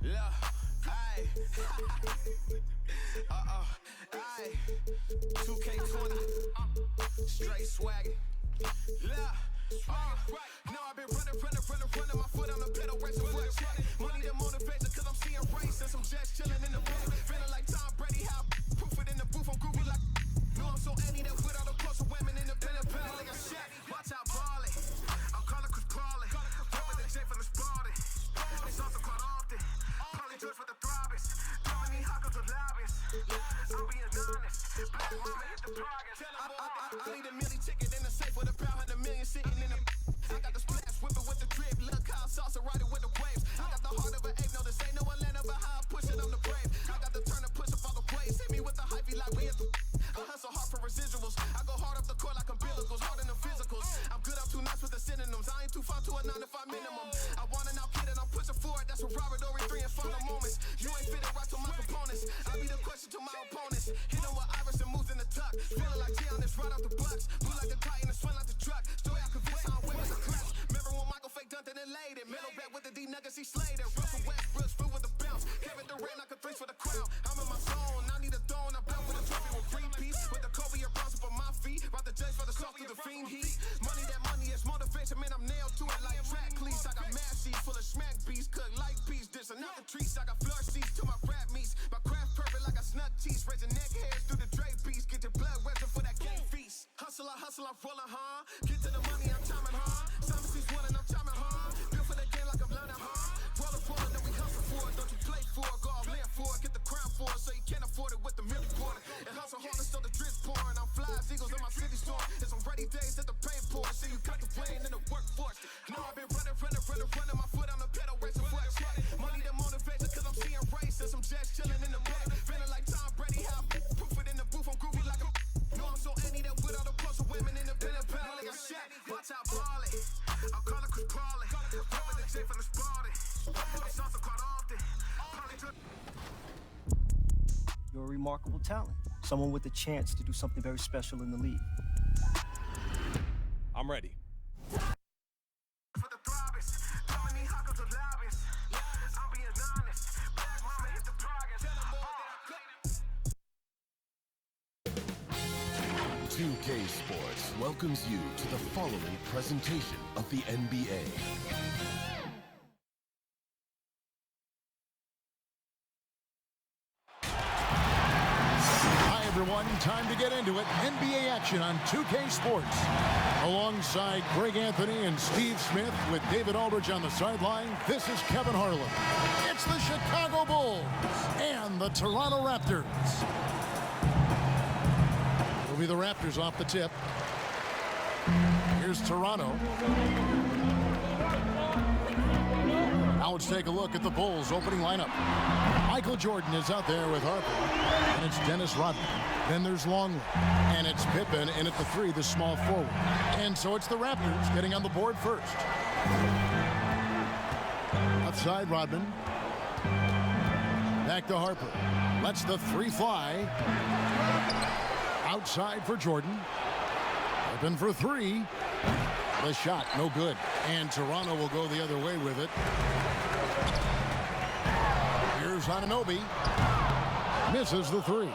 Look, ayy. Ayy. 2K20. Straight swaggin'. Look. No, I've been running, my foot on the pedal, racing for a check. Money that motivation, cause I'm seeing races. I'm just chillin' in the booth, feeling like Tom Brady, how proof it in the booth, I'm groovy like. No, I'm so anti that with all the close women in the pen like a Shaq. Watch out, ballin'. I'm calling Chris Paulin. Dropping the J from the Spartan. It's also caught often. Paulie George with the throbbers. Dominique Hawkins with lobbyists. I'm being honest. Black mama hit the progress. I need a milli ticket in the safe with about 100 million sitting in the. I got the splash, whipping with the drip. Look how salsa riding with the waves. I got the heart of an ape. No, this ain't no Atlanta, but how I push it, I'm the brave. I got the turn to push up all the plays. Hit me with the hype, like we at the. I hustle hard for residuals. I go hard up the court like umbilicals, hard in the physicals. I'm good, I'm too nice with the synonyms. I ain't too far to a 9 to 5 minimum. I want an out kid and I'm pushing forward. That's what Robert Ory 3 and final moments. You ain't fitting right to my components. I be the question to my opponents. Hit them with Irish and moves in the tuck. Feeling like Giannis right off the blocks. Blue like a Titan and swing like the truck. Story I convince how I'm with the clutch. Remember when Michael fake dunked and laid it. Middle back with the D nuggets, he slayed it. Russell Westbrook, through with the bounce. Kevin Durant like a 3 for the crown. I'm in my zone. I need a throne. I'm back with a trophy with free piece. With the Kobe or Bronson for my feet. Rock the J's for the soft through the fiend heat. Money that money is motivation. Man, I'm nailed to it like track cleats. I got mad sheets full of smack beats. Cook like beats. Dish another treats. I got floor seats to my rap meats. My craft perfect like I snuck teeth. Raising neck hairs through the drape piece. Get your blood wetting for that game feast. Hustle, I'm rolling, huh? Get to the money, I'm timing, huh? Some sees one and I'm timing, huh? Built for the game like I'm learning, huh? Rolling, then we hustle for it. Don't you play for it, go all in for it. Get the crown for it, so you can't afford it with the milli quarter. And hustle harder, so the drip's pouring. I'm flies, eagles in my city storm. It's on ready days that the pain pours. See you cut the plane in the workforce. No, I've been running, my foot on the pedal, racing for a check. Money that motivation, cause I'm seeing races. I'm just chilling in the bed, feeling like Tom Brady, how proof it in the booth, I'm groovy like a. No, I'm so anti that with all the close women in the pen like a Shaq. Watch out, ballin'. I'm calling Chris Paulin. Dropping the J from the Spartan. It's also caught often. Paulie George. You're a remarkable talent. Someone with a chance to do something very special in the league. I'm ready. For the throbbers. Dominique Hawkins with lobbyists. I'm being honest. Black mama hit the progress. 2K Sports welcomes you to the following presentation of the NBA. Hi everyone, time to get into it. NBA action on 2K Sports. Alongside Greg Anthony and Steve Smith with David Aldridge on the sideline, this is Kevin Harlan. It's the Chicago Bulls and the Toronto Raptors. It'll be the Raptors off the tip. Here's Toronto. Now let's take a look at the Bulls' opening lineup. Michael Jordan is out there with Harper, and it's Dennis Rodman. Then there's Longley, and it's Pippen in at the 3, the small forward. And so it's the Raptors getting on the board first. Outside Rodman. Back to Harper. Lets the 3 fly. Outside for Jordan. Pippen for 3. The shot, no good. And Toronto will go the other way with it. Here's Anunoby. Misses the 3.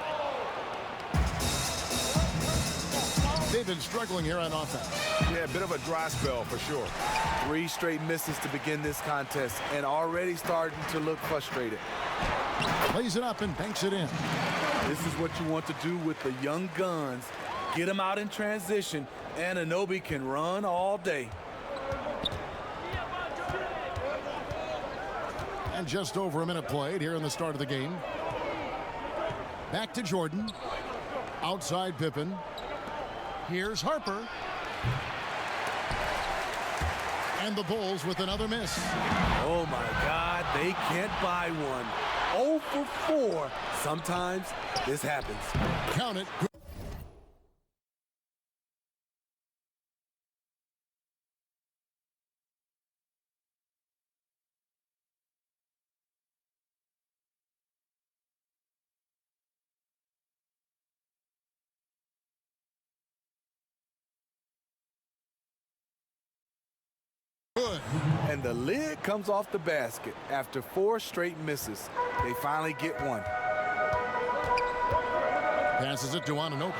David struggling here on offense. Yeah, a bit of a dry spell for sure. 3 straight misses to begin this contest and already starting to look frustrated. Plays it up and banks it in. This is what you want to do with the young guns. Get them out in transition, and Anunoby can run all day. And just over a minute played here in the start of the game. Back to Jordan. Outside Pippen. Here's Harper. And the Bulls with another miss. Oh my God, they can't buy one. 0 for 4. Sometimes this happens. Count it. And And the lid comes off the basket. After 4 straight misses, they finally get one. Passes it to Anunoby.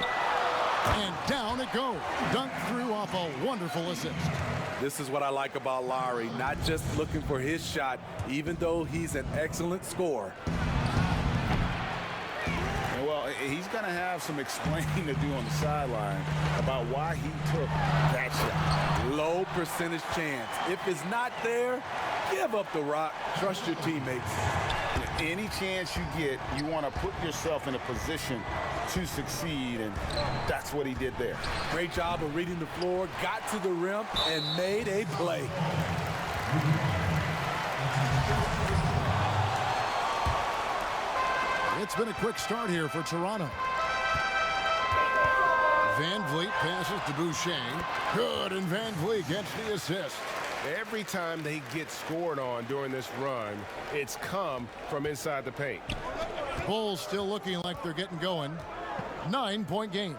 And down it goes. Dunked through off a wonderful assist. This is what I like about Lowry, not just looking for his shot, even though he's an excellent scorer. And well, he's going to have some explaining to do on the sideline about why he took that shot. Low percentage chance. If it's not there, give up the rock. Trust your teammates. Any chance you get, you want to put yourself in a position to succeed, and that's what he did there. Great job of reading the floor, got to the rim, and made a play. It's been a quick start here for Toronto. Van Vliet passes to Boucher. Good, and Van Vliet gets the assist. Every time they get scored on during this run, it's come from inside the paint. Bulls still looking like they're getting going. 9-point game.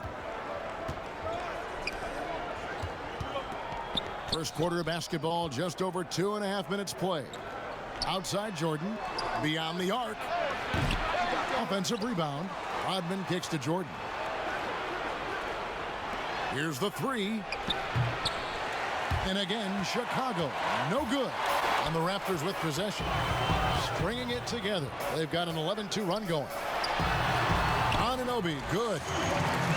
First quarter of basketball, just over 2.5 minutes play. Outside Jordan, beyond the arc. Offensive rebound. Rodman kicks to Jordan. Here's the three. And again, Chicago, no good. And the Raptors with possession. Stringing it together. They've got an 11-2 run going. Anunoby, good.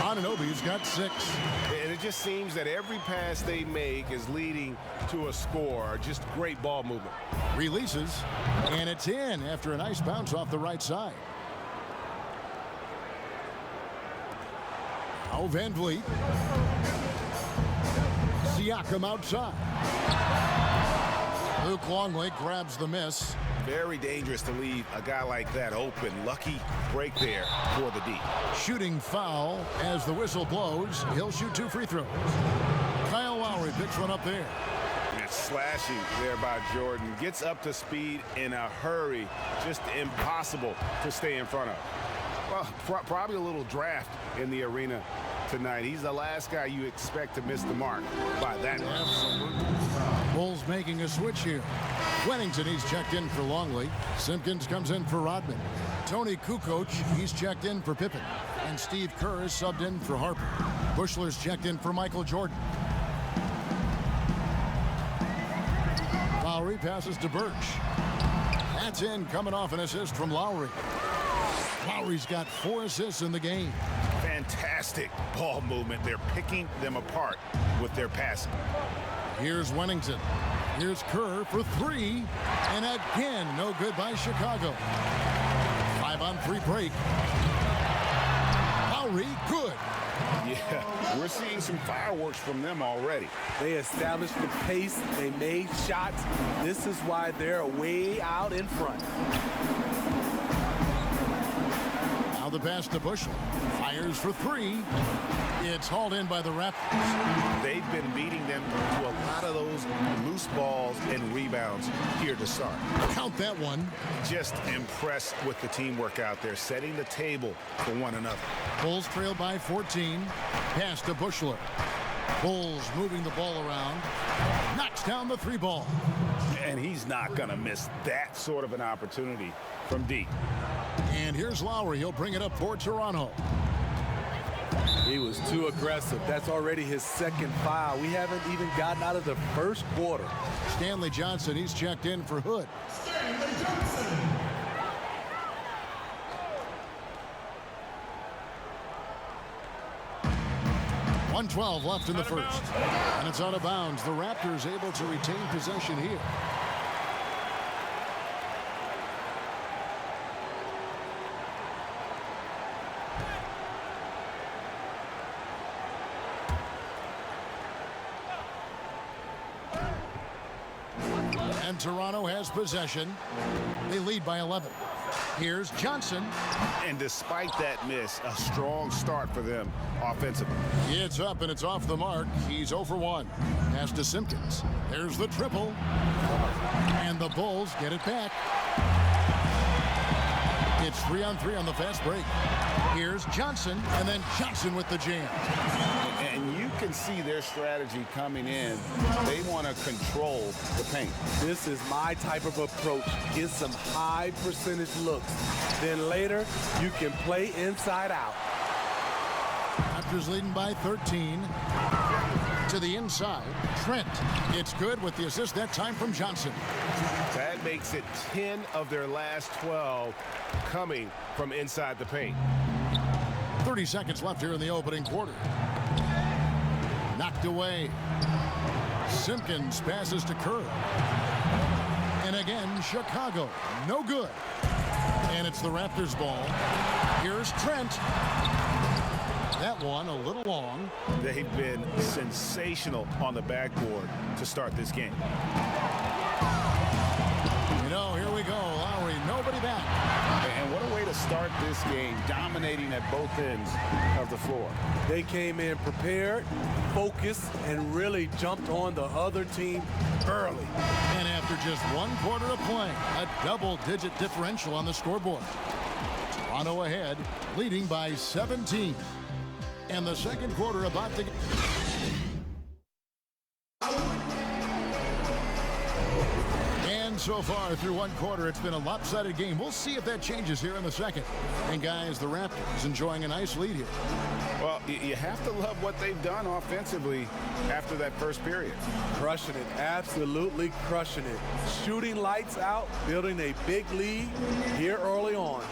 Anunoby's got 6. And it just seems that every pass they make is leading to a score. Just great ball movement. Releases, and it's in after a nice bounce off the right side. Now Van Vliet. Siakam outside. Luke Longley grabs the miss. Very dangerous to leave a guy like that open. Lucky break there for the D. Shooting foul as the whistle blows. He'll shoot 2 free throws. Kyle Lowry picks one up there. And slashing there by Jordan. Gets up to speed in a hurry. Just impossible to stay in front of. Well, probably a little draft in the arena tonight. He's the last guy you expect to miss the mark by that much. Absolutely. Bulls making a switch here. Wennington, he's checked in for Longley. Simpkins comes in for Rodman. Tony Kukoc, he's checked in for Pippen. And Steve Kerr is subbed in for Harper. Bushler's checked in for Michael Jordan. Lowry passes to Birch. That's in, coming off an assist from Lowry. Lowry's got 4 assists in the game. Fantastic ball movement. They're picking them apart with their passing. Here's Wennington. Here's Kerr for 3. And again, no good by Chicago. 5-on-3 break. Lowry, good. Yeah, we're seeing some fireworks from them already. They established the pace. They made shots. This is why they're way out in front. Now the pass to Bushler. Fires for 3. It's hauled in by the Raptors. They've been beating them to a lot of those loose balls and rebounds here to start. Count that one. Just impressed with the teamwork out there, setting the table for one another. Bulls trail by 14. Pass to Bushler. Bulls moving the ball around. Knocks down the 3 ball. And he's not going to miss that sort of an opportunity from deep. And here's Lowry. He'll bring it up for Toronto. He was too aggressive. That's already his 2nd foul. We haven't even gotten out of the first quarter. Stanley Johnson, he's checked in for Hood. Stanley Johnson. 1:12 left in the first. And it's out of bounds. The Raptors able to retain possession here. And Toronto has possession. They lead by 11. Here's Johnson. And despite that miss, a strong start for them offensively. It's up and it's off the mark. He's 0 for 1. Pass to Simpkins. There's the triple. And the Bulls get it back. It's 3-on-3 on the fast break. Here's Johnson, and then Johnson with the jam. And you can see their strategy coming in. They want to control the paint. This is my type of approach. Get some high percentage looks. Then later, you can play inside out. Raptors leading by 13. To the inside, Trent. It's good with the assist that time from Johnson. That makes it 10 of their last 12 coming from inside the paint. 30 seconds left here in the opening quarter. Knocked away. Simpkins passes to Kerr. And again, Chicago. No good. And it's the Raptors ball. Here's Trent. That one a little long. They've been sensational on the backboard to start this game. You know, here we go. Lowry, nobody back. And what a way to start this game, dominating at both ends of the floor. They came in prepared, focused, and really jumped on the other team early. And after just 1 quarter of play, a double-digit differential on the scoreboard. Toronto ahead, leading by 17. And the second quarter about to... And so far through 1 quarter, it's been a lopsided game. We'll see if that changes here in the second. And guys, the Raptors enjoying a nice lead here. Well, you have to love what they've done offensively after that first period. Crushing it, absolutely crushing it. Shooting lights out, building a big lead here early on.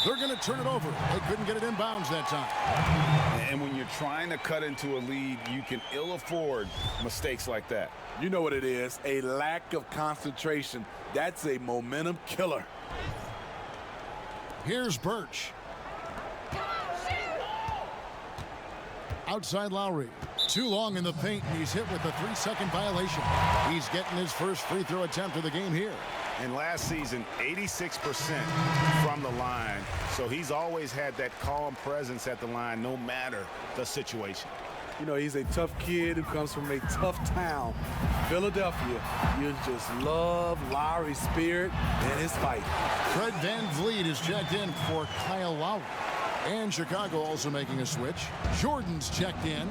They're going to turn it over. They couldn't get it inbounds that time. And when you're trying to cut into a lead, you can ill afford mistakes like that. You know what it is, a lack of concentration. That's a momentum killer. Here's Birch. Outside Lowry. Too long in the paint, and he's hit with a 3-second violation. He's getting his first free throw attempt of the game here. And last season, 86% from the line. So he's always had that calm presence at the line, no matter the situation. You know, he's a tough kid who comes from a tough town, Philadelphia. You just love Lowry's spirit and his fight. Fred VanVleet is checked in for Kyle Lowry. And Chicago also making a switch. Jordan's checked in.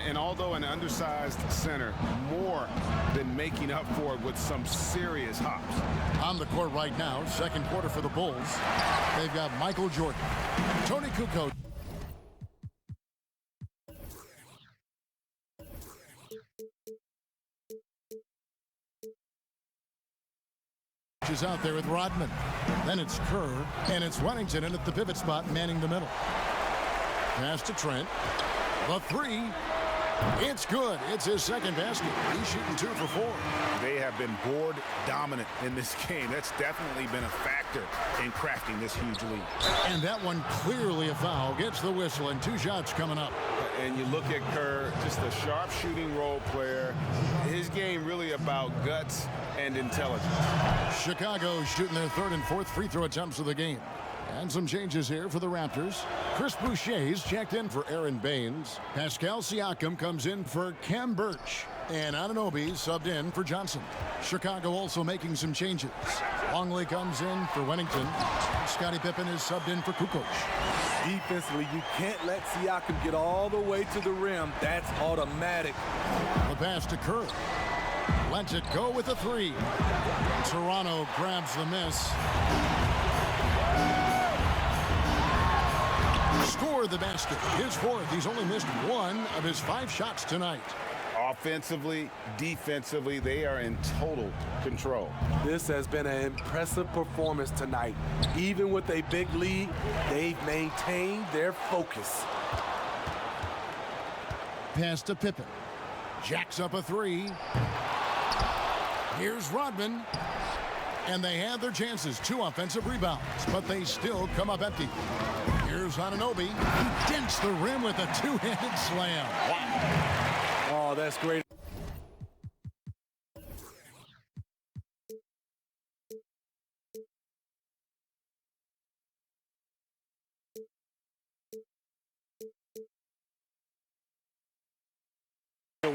And although an undersized center, more than making up for it with some serious hops. On the court right now, second quarter for the Bulls. They've got Michael Jordan, Tony Kukoc. Is out there with Rodman. Then it's Kerr, and it's Wellington in at the pivot spot, manning the middle. Pass to Trent. The three. It's good. It's his second basket. He's shooting 2 for 4. They have been board dominant in this game. That's definitely been a factor in crafting this huge lead. And that one clearly a foul. Gets the whistle, and 2 shots coming up. And you look at Kerr, just a sharp shooting role player. His game really about guts and intelligence. Chicago shooting their 3rd and 4th free throw attempts of the game. And some changes here for the Raptors. Chris Boucher's checked in for Aaron Baines. Pascal Siakam comes in for Cam Birch. And Anunoby subbed in for Johnson. Chicago also making some changes. Longley comes in for Wellington. Scottie Pippen is subbed in for Kukoc. Defensively, you can't let Siakam get all the way to the rim. That's automatic. The pass to Kerr. Lets it go with a 3. Toronto grabs the miss. Scored the basket. His 4th. He's only missed 1 of his 5 shots tonight. Offensively, defensively, they are in total control. This has been an impressive performance tonight. Even with a big lead, they've maintained their focus. Pass to Pippen. Jacks up a 3. Here's Rodman. And they had their chances. 2 offensive rebounds, but they still come up empty. Here's Anunoby. He dents the rim with a 2-handed slam. Wow. Oh, that's great.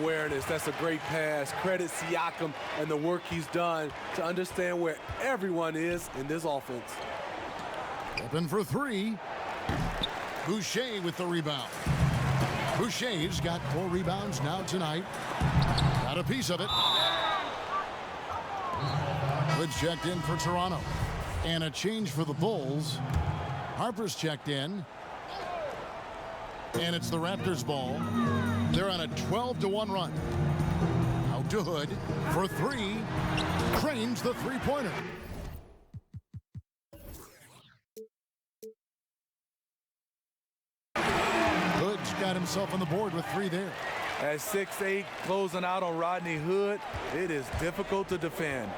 awareness. That's a great pass. Credit Siakam and the work he's done to understand where everyone is in this offense. Open for three. Boucher with the rebound. Boucher's got 4 rebounds now tonight. Got a piece of it. Good checked in for Toronto. And a change for the Bulls. Harper's checked in. And it's the Raptors' ball. They're on a 12-1 run. Out to Hood for 3. Cranes the three-pointer. Hood's got himself on the board with 3 there. At 6'8", closing out on Rodney Hood, it is difficult to defend.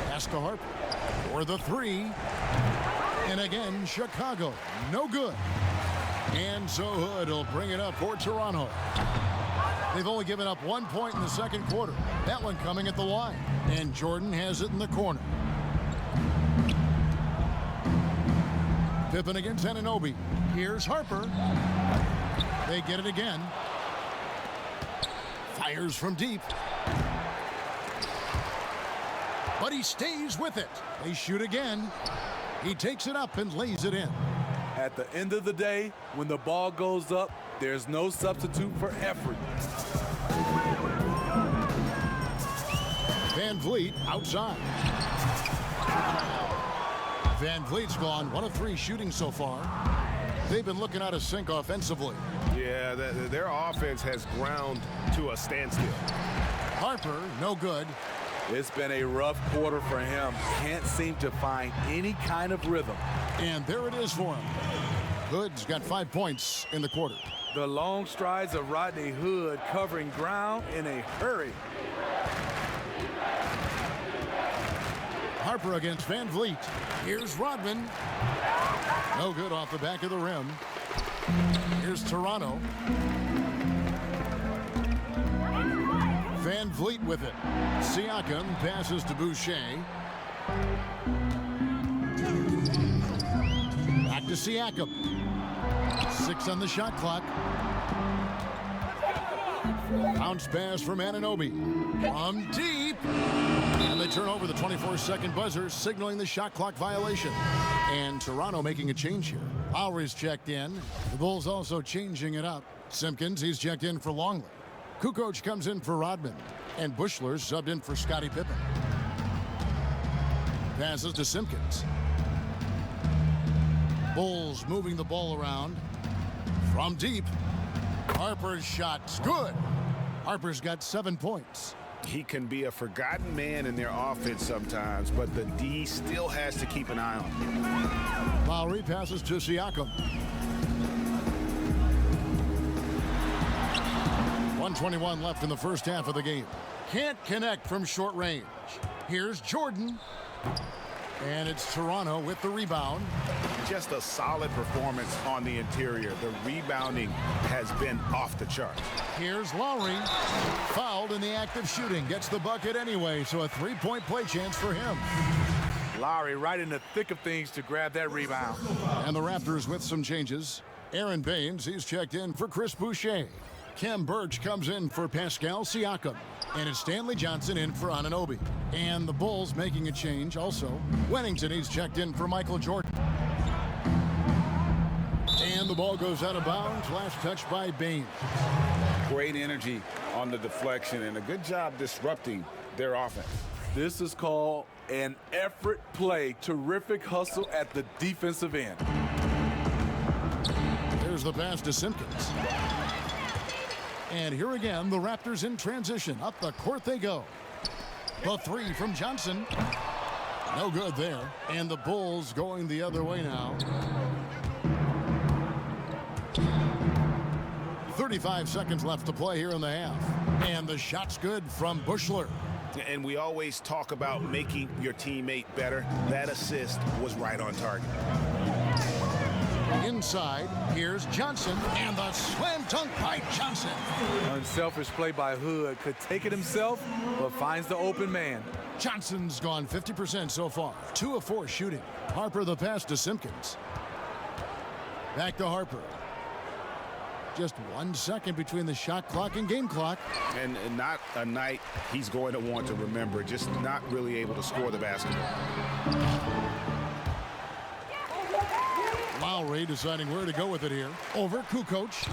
Pass to Harper for the 3. And again, Chicago, no good. And so Hood will bring it up for Toronto. They've only given up 1 point in the second quarter. That one coming at the line. And Jordan has it in the corner. Pippen against Anunoby. Here's Harper. They get it again. Fires from deep. But he stays with it. They shoot again. He takes it up and lays it in. At the end of the day, when the ball goes up, there's no substitute for effort. Van Vliet outside. Van Vliet's gone 1 of 3 shooting so far. They've been looking out of sync offensively. Yeah, their offense has ground to a standstill. Harper, no good. It's been a rough quarter for him. Can't seem to find any kind of rhythm. And there it is for him. Hood's got 5 points in the quarter. The long strides of Rodney Hood covering ground in a hurry. Harper against Van Vliet. Here's Rodman. No good off the back of the rim. Here's Toronto. Van Vliet with it. Siakam passes to Boucher. Back to Siakam. 6 on the shot clock. Bounce pass from Anunoby. From deep. And they turn over the 24-second buzzer, signaling the shot clock violation. And Toronto making a change here. Lowry's checked in. The Bulls also changing it up. Simpkins, he's checked in for Longley. Kukoc comes in for Rodman. And Bushler's subbed in for Scottie Pippen. Passes to Simpkins. Bulls moving the ball around. From deep. Harper's shot's good. Harper's got 7 points. He can be a forgotten man in their offense sometimes, but the D still has to keep an eye on him. Lowry passes to Siakam. 1:21 left in the first half of the game. Can't connect from short range. Here's Jordan. And it's Toronto with the rebound. Just a solid performance on the interior. The rebounding has been off the charts. Here's Lowry. Fouled in the act of shooting. Gets the bucket anyway, so a 3-point play chance for him. Lowry right in the thick of things to grab that rebound. And the Raptors with some changes. Aaron Baines, he's checked in for Chris Boucher. Kem Birch comes in for Pascal Siakam. And it's Stanley Johnson in for Anunoby. And the Bulls making a change also. Wennington, he's checked in for Michael Jordan. And the ball goes out of bounds. Last touch by Baines. Great energy on the deflection and a good job disrupting their offense. This is called an effort play. Terrific hustle at the defensive end. There's the pass to Simpkins. And here again, the Raptors in transition. Up the court they go. The 3 from Johnson. No good there. And the Bulls going the other way now. 35 seconds left to play here in the half. And the shot's good from Bushler. And we always talk about making your teammate better. That assist was right on target. Inside, here's Johnson, and the slam dunk by Johnson. Unselfish play by Hood. Could take it himself, but finds the open man. Johnson's gone 50% so far. 2 of 4 shooting. Harper the pass to Simpkins. Back to Harper. Just 1 second between the shot clock and game clock. And not a night he's going to want to remember, just not really able to score the basketball. Lowry deciding where to go with it here. Over Kukoc.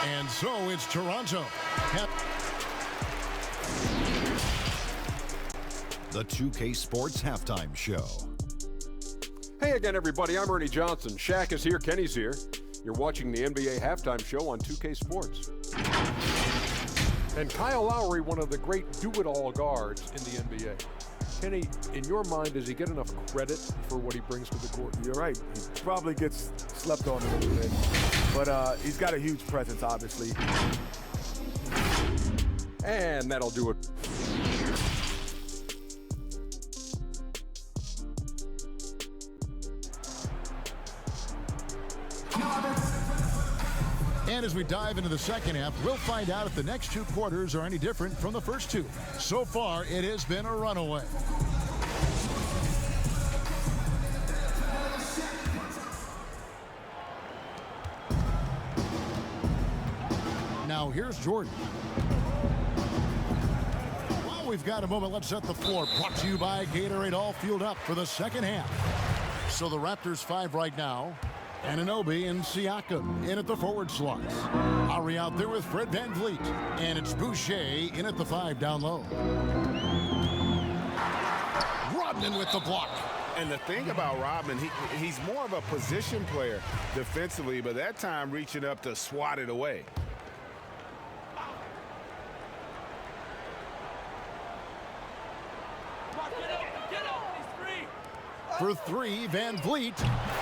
And so it's Toronto. The 2K Sports Halftime Show. Hey again, everybody. I'm Ernie Johnson. Shaq is here. Kenny's here. You're watching the NBA Halftime Show on 2K Sports. And Kyle Lowry, one of the great do-it-all guards in the NBA. Kenny, in your mind, does he get enough credit for what he brings to the court? You're right. He probably gets slept on a little bit. But he's got a huge presence, obviously. And that'll do it. And as we dive into the second half, we'll find out if the next 2 quarters are any different from the first 2. So far, it has been a runaway. Now here's Jordan. While we've got a moment, let's set the floor. Brought to you by Gatorade, all fueled up for the second half. So the Raptors 5 right now. Anunoby and Siakam in at the forward slots. Lowry out there with Fred VanVleet. And it's Boucher in at the 5 down low. Rodman with the block. And the thing about Rodman, he's more of a position player defensively, but that time reaching up to swat it away. For 3, VanVleet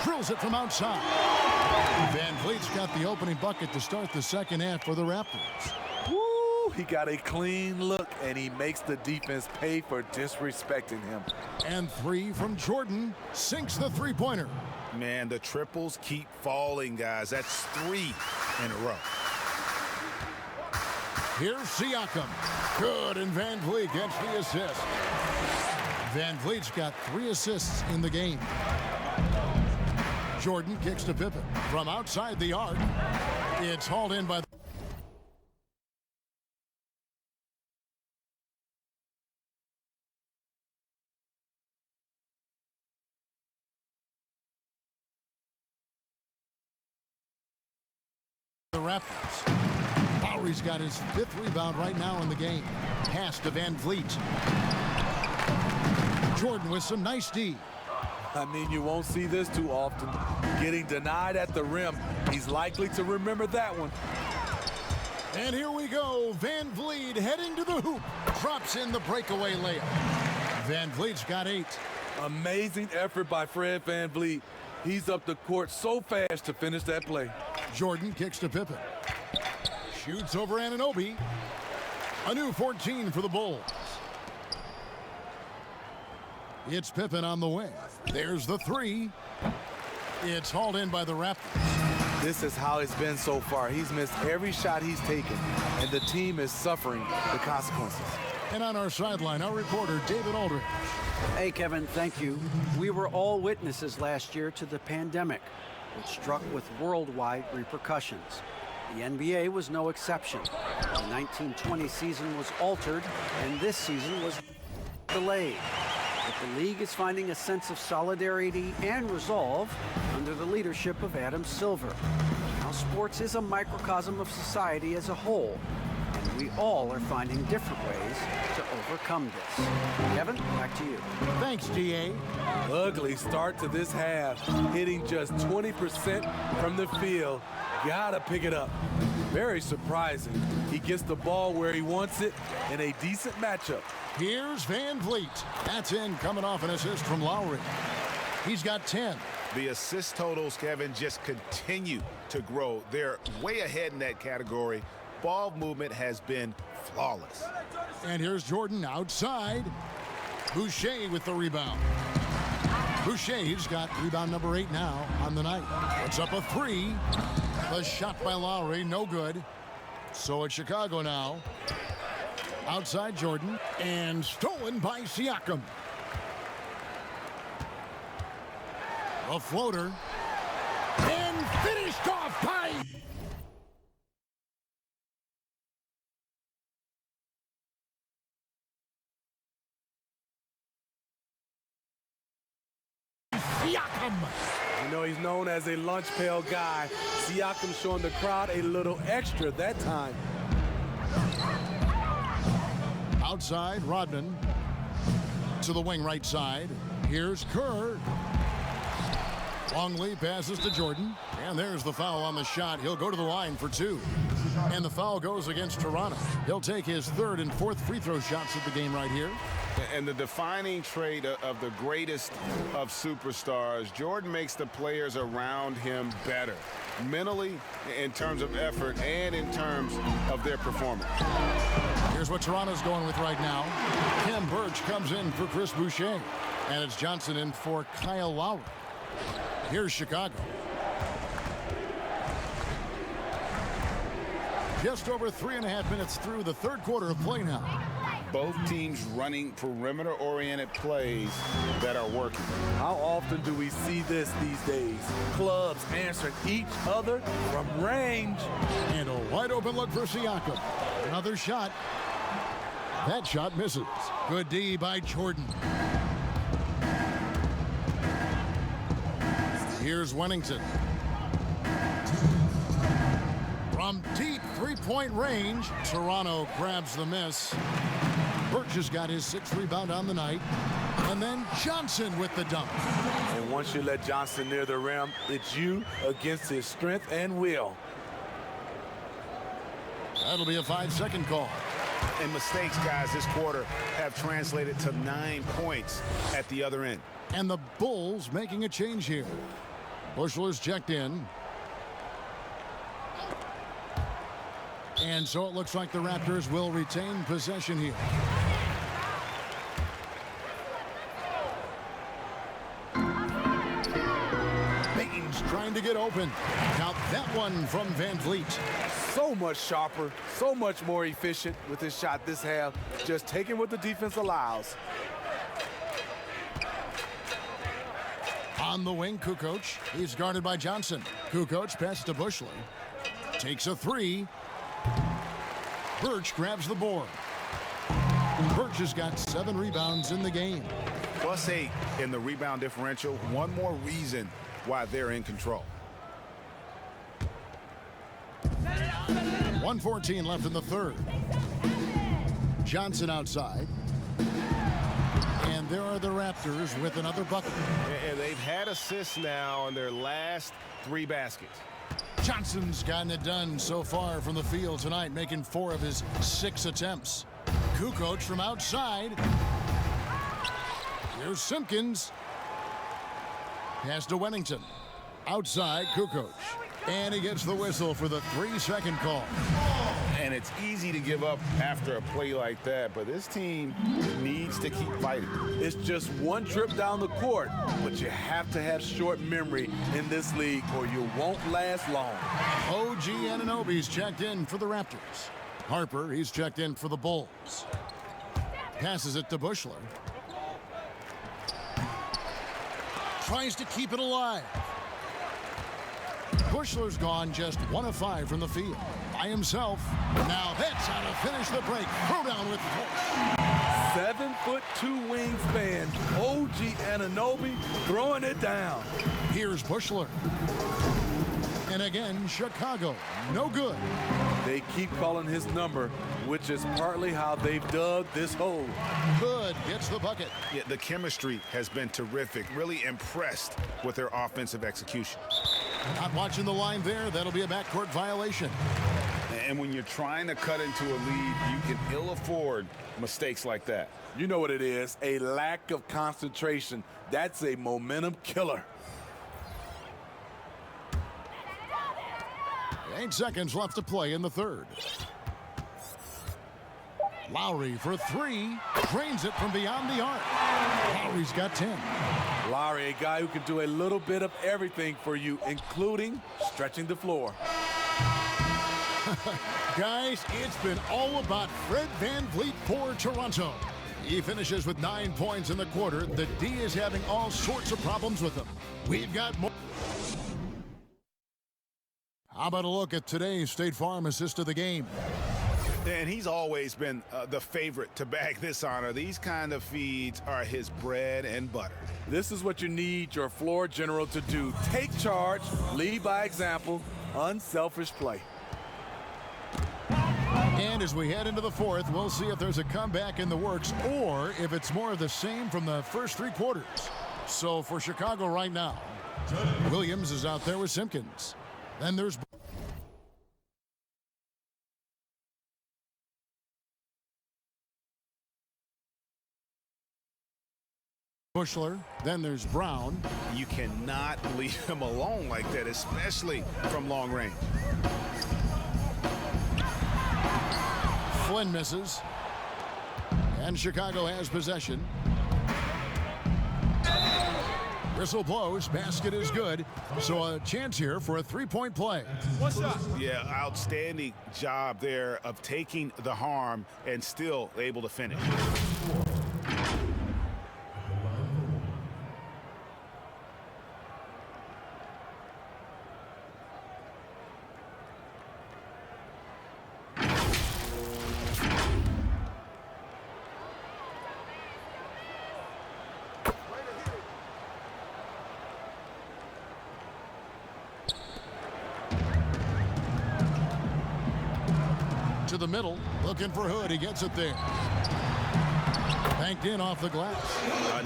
drills it from outside. VanVleet's got the opening bucket to start the second half for the Raptors. Woo! He got a clean look, and he makes the defense pay for disrespecting him. And 3 from Jordan sinks the three-pointer. Man, the triples keep falling, guys. That's 3 in a row. Here's Siakam. Good, and VanVleet gets the assist. VanVleet's got 3 assists in the game. Jordan kicks to Pippen from outside the arc. It's hauled in by the Raptors. Lowry's got his 5th rebound right now in the game. Pass to VanVleet. Jordan with some nice D. I mean, you won't see this too often. Getting denied at the rim. He's likely to remember that one. And here we go. VanVleet heading to the hoop. Drops in the breakaway layup. VanVleet's got 8. Amazing effort by Fred VanVleet. He's up the court so fast to finish that play. Jordan kicks to Pippen. Shoots over Anunoby. A new 14 for the Bulls. It's Pippen on the wing. There's the 3. It's hauled in by the Raptors. This is how it's been so far. He's missed every shot he's taken, and the team is suffering the consequences. And on our sideline, our reporter, David Aldridge. Hey, Kevin, thank you. We were all witnesses last year to the pandemic, which struck with worldwide repercussions. The NBA was no exception. The 1920 season was altered, and this season was delayed. But the league is finding a sense of solidarity and resolve under the leadership of Adam Silver. Now, sports is a microcosm of society as a whole, and we all are finding different ways to overcome this. Kevin, back to you. Thanks, DA. Ugly start to this half, hitting just 20% from the field. Gotta pick it up. Very surprising. He gets the ball where he wants it in a decent matchup. Here's VanVleet. That's in, coming off an assist from Lowry. He's got 10. The assist totals, Kevin, just continue to grow. They're way ahead in that category. Ball movement has been flawless. And here's Jordan outside. Boucher with the rebound. Boucher's got rebound number 8 now on the night. Puts up a 3. The shot by Lowry, no good. So it's Chicago now. Outside Jordan, and stolen by Siakam. A floater, and finished off by Bam! You know, he's known as a lunch pail guy. Siakam showing the crowd a little extra that time. Outside, Rodman to the wing right side. Here's Kerr. Longley passes to Jordan. And there's the foul on the shot. He'll go to the line for 2. And the foul goes against Toronto. He'll take his 3rd and 4th free throw shots of the game right here. And the defining trait of the greatest of superstars, Jordan makes the players around him better, mentally, in terms of effort, and in terms of their performance. Here's what Toronto's going with right now. Khem Birch comes in for Chris Boucher. And it's Johnson in for Kyle Lowry. Here's Chicago. Just over 3.5 minutes through the 3rd quarter of play now. Both teams running perimeter-oriented plays that are working. How often do we see this these days? Clubs answering each other from range. And a wide open look for Siakam. Another shot. That shot misses. Good D by Jordan. Here's Wennington. From deep three-point range, Toronto grabs the miss. Birch has got his 6th rebound on the night. And then Johnson with the dunk. And once you let Johnson near the rim, it's you against his strength and will. That'll be a 5-second call. And mistakes, guys, this quarter have translated to 9 points at the other end. And the Bulls making a change here. Bushler's checked in. And so it looks like the Raptors will retain possession here. Baines trying to get open. Count that one from Van Vliet. So much sharper, so much more efficient with his shot this half. Just taking what the defense allows. On the wing, Kukoc. He's guarded by Johnson. Kukoc passes to Bushler. Takes a 3. Birch grabs the board. Birch has got 7 rebounds in the game. +8 in the rebound differential. One more reason why they're in control. 1:14 left in the 3rd. Johnson outside. And there are the Raptors with another bucket. And they've had assists now on their last 3 baskets. Johnson's gotten it done so far from the field tonight, making 4 of his 6 attempts. Kukoc from outside. Here's Simpkins. Pass to Wennington. Outside, Kukoc. And he gets the whistle for the 3-second call. And it's easy to give up after a play like that, but this team needs to keep fighting. It's just one trip down the court, but you have to have short memory in this league or you won't last long. OG Anunoby's checked in for the Raptors. Harper, he's checked in for the Bulls. Passes it to Bushler. Tries to keep it alive. Bushler's gone just 1 of 5 from the field. By himself. Now that's how to finish the break. Throw down with force. 7'2" wingspan. OG Anunoby throwing it down. Here's Bushler. And again, Chicago. No good. They keep calling his number, which is partly how they've dug this hole. Good gets the bucket. Yeah, the chemistry has been terrific. Really impressed with their offensive execution. Not watching the line there. That'll be a backcourt violation. And when you're trying to cut into a lead, you can ill afford mistakes like that. You know what it is, a lack of concentration. That's a momentum killer. 8 seconds left to play in the 3rd. Lowry for 3. Drains it from beyond the arc. Lowry's got 10. Lowry, a guy who can do a little bit of everything for you, including stretching the floor. Guys, it's been all about Fred VanVleet for Toronto. He finishes with 9 points in the quarter. The D is having all sorts of problems with him. We've got more. How about a look at today's State Farm assist of the game? And he's always been the favorite to bag this honor. These kind of feeds are his bread and butter. This is what you need your floor general to do. Take charge, lead by example, unselfish play. And as we head into the fourth, we'll see if there's a comeback in the works or if it's more of the same from the first three quarters. So for Chicago right now, Williams is out there with Simpkins. Then there's Bushler. Then there's Brown. You cannot leave him alone like that, especially from long range. Flynn misses. And Chicago has possession. Whistle blows. Basket is good. So a chance here for a three-point play. What's up? Yeah, outstanding job there of taking the harm and still able to finish. To the middle, looking for Hood. He gets it there. Banked in off the glass.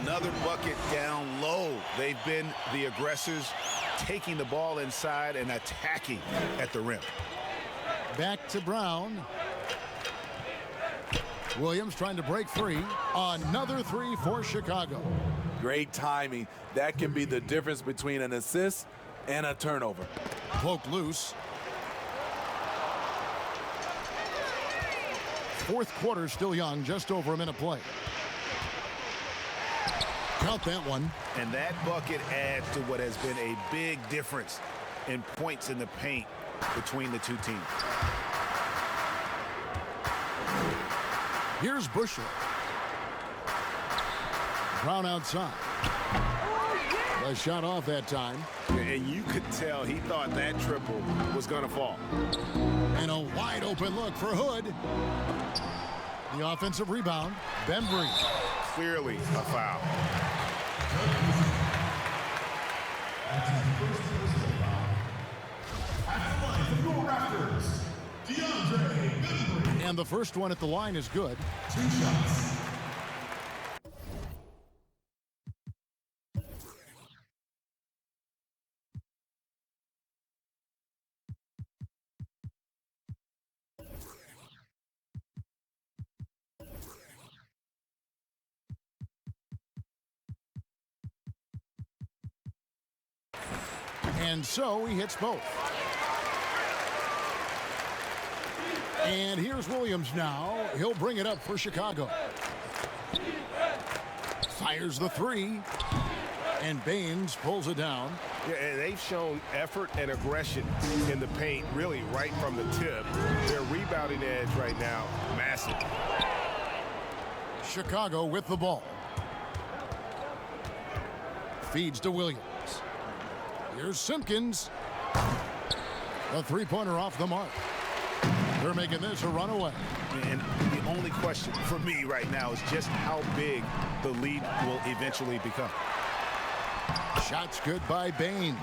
Another bucket down low. They've been the aggressors, taking the ball inside and attacking at the rim. Back to Brown. Williams trying to break free. Another three for Chicago. Great timing. That can be the difference between an assist and a turnover. Poked loose. Fourth quarter still young, just over a minute play. Count that one. And that bucket adds to what has been a big difference in points in the paint between the two teams. Here's Bushler. Brown outside. A shot off that time. And you could tell he thought that triple was going to fall. And a wide open look for Hood. The offensive rebound. Bembry. Clearly a foul. And the first one at the line is good. 2 shots. And so he hits both. And here's Williams now. He'll bring it up for Chicago. Fires the three. And Baines pulls it down. Yeah, and they've shown effort and aggression in the paint, really right from the tip. Their rebounding edge right now, massive. Chicago with the ball. Feeds to Williams. Here's Simpkins. A three-pointer off the mark. They're making this a runaway. And the only question for me right now is just how big the lead will eventually become. Shots good by Baines.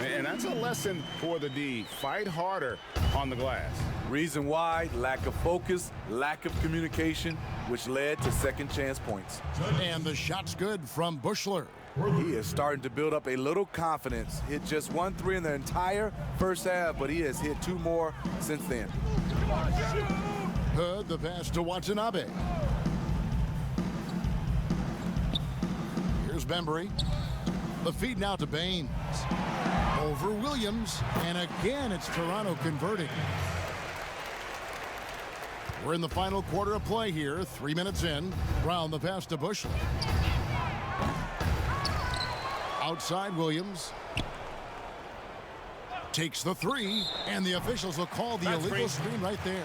And that's a lesson for the D. Fight harder on the glass. Reason why, lack of focus, lack of communication, which led to second chance points. And the shot's good from Bushler. He is starting to build up a little confidence. Hit just 1 3 in the entire first half, but he has hit 2 more since then. Hood, the pass to Watanabe. Here's Bembry. The feed now to Baines. Over Williams. And again, it's Toronto converting. We're in the final quarter of play here. 3 minutes in. Brown the pass to Bushler. Outside Williams. takes the three, and the officials will call the illegal screen right there.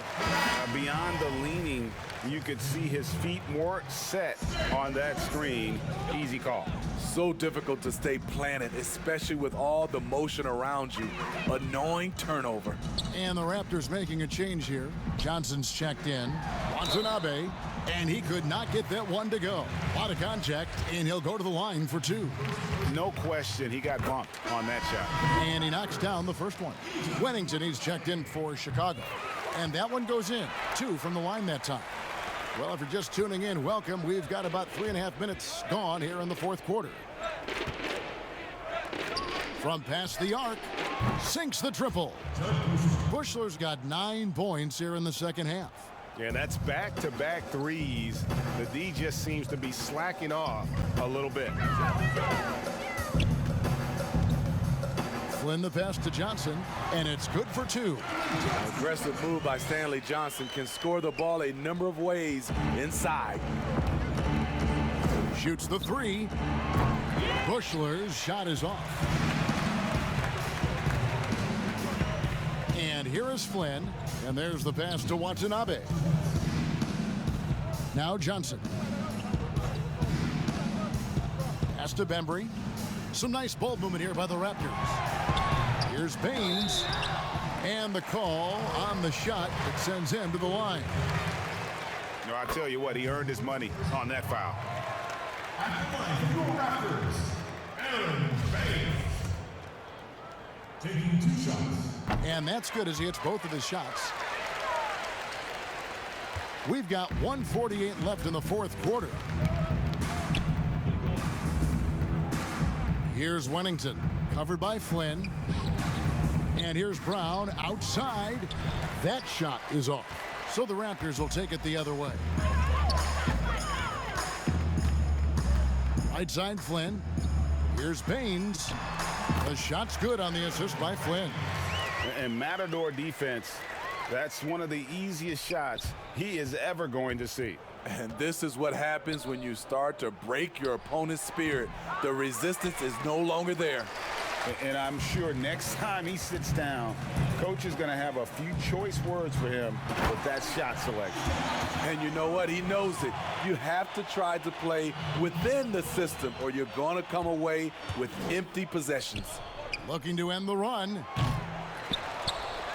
Beyond the leaning, you could see his feet more set on that screen. Easy call. So difficult to stay planted, especially with all the motion around you. Annoying turnover. And the Raptors making a change here. Johnson's checked in. Watanabe, and he could not get that one to go. A lot of contact, and he'll go to the line for two. No question, he got bumped on that shot. And he knocks down the first one. Wennington, he's checked in for Chicago. And that one goes in. 2 from the line that time. Well, if you're just tuning in, welcome. We've got about 3.5 minutes gone here in the fourth quarter. From past the arc, sinks the triple. Bushler's got 9 points here in the second half. Yeah, that's back-to-back threes. The D just seems to be slacking off a little bit. Flynn the pass to Johnson, and it's good for 2. An aggressive move by Stanley Johnson can score the ball a number of ways inside. Shoots the 3. Bushler's shot is off. And here is Flynn, and there's the pass to Watanabe. Now Johnson. Pass to Bembry. Some nice ball movement here by the Raptors. Here's Baines. And the call on the shot that sends him to the line. No, I tell you what, he earned his money on that foul. Taking 2 shots. And that's good as he hits both of his shots. We've got 1:48 left in the fourth quarter. Here's Wennington, covered by Flynn. And here's Brown outside. That shot is off. So the Raptors will take it the other way. Right side Flynn. Here's Baines. The shot's good on the assist by Flynn. And Matador defense, that's one of the easiest shots he is ever going to see. And this is what happens when you start to break your opponent's spirit. The resistance is no longer there. And I'm sure next time he sits down, coach is going to have a few choice words for him with that shot selection. And you know what? He knows it. You have to try to play within the system or you're going to come away with empty possessions. Looking to end the run.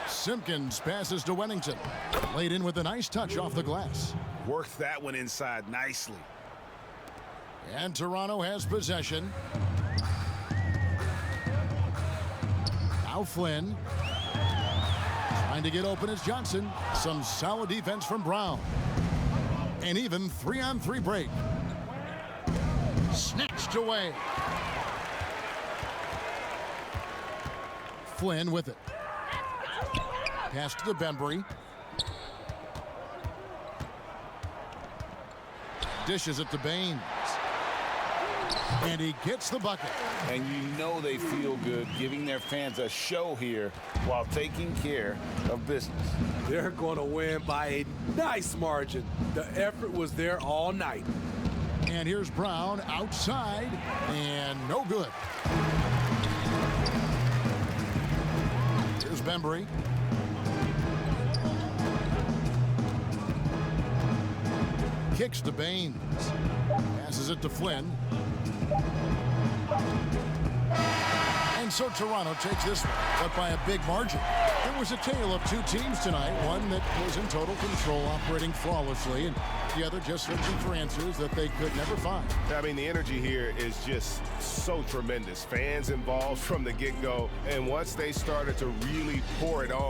Simpkins passes to Wennington. Laid in with a nice touch off the glass. Worked that one inside nicely. And Toronto has possession. Now Flynn. Trying to get open is Johnson. Some solid defense from Brown. And even 3-on-3 break. Snatched away. Flynn with it. Pass to the Bembry. Dishes it to Baines. And he gets the bucket. And you know they feel good giving their fans a show here while taking care of business. They're going to win by a nice margin. The effort was there all night. And here's Brown outside, and no good. Here's Bembry. Kicks to Baines. Passes it to Flynn. And so Toronto takes this one, but by a big margin. It was a tale of 2 teams tonight. One that was in total control, operating flawlessly, and the other just searching for answers that they could never find. I mean, the energy here is just so tremendous. Fans involved from the get-go, and once they started to really pour it on,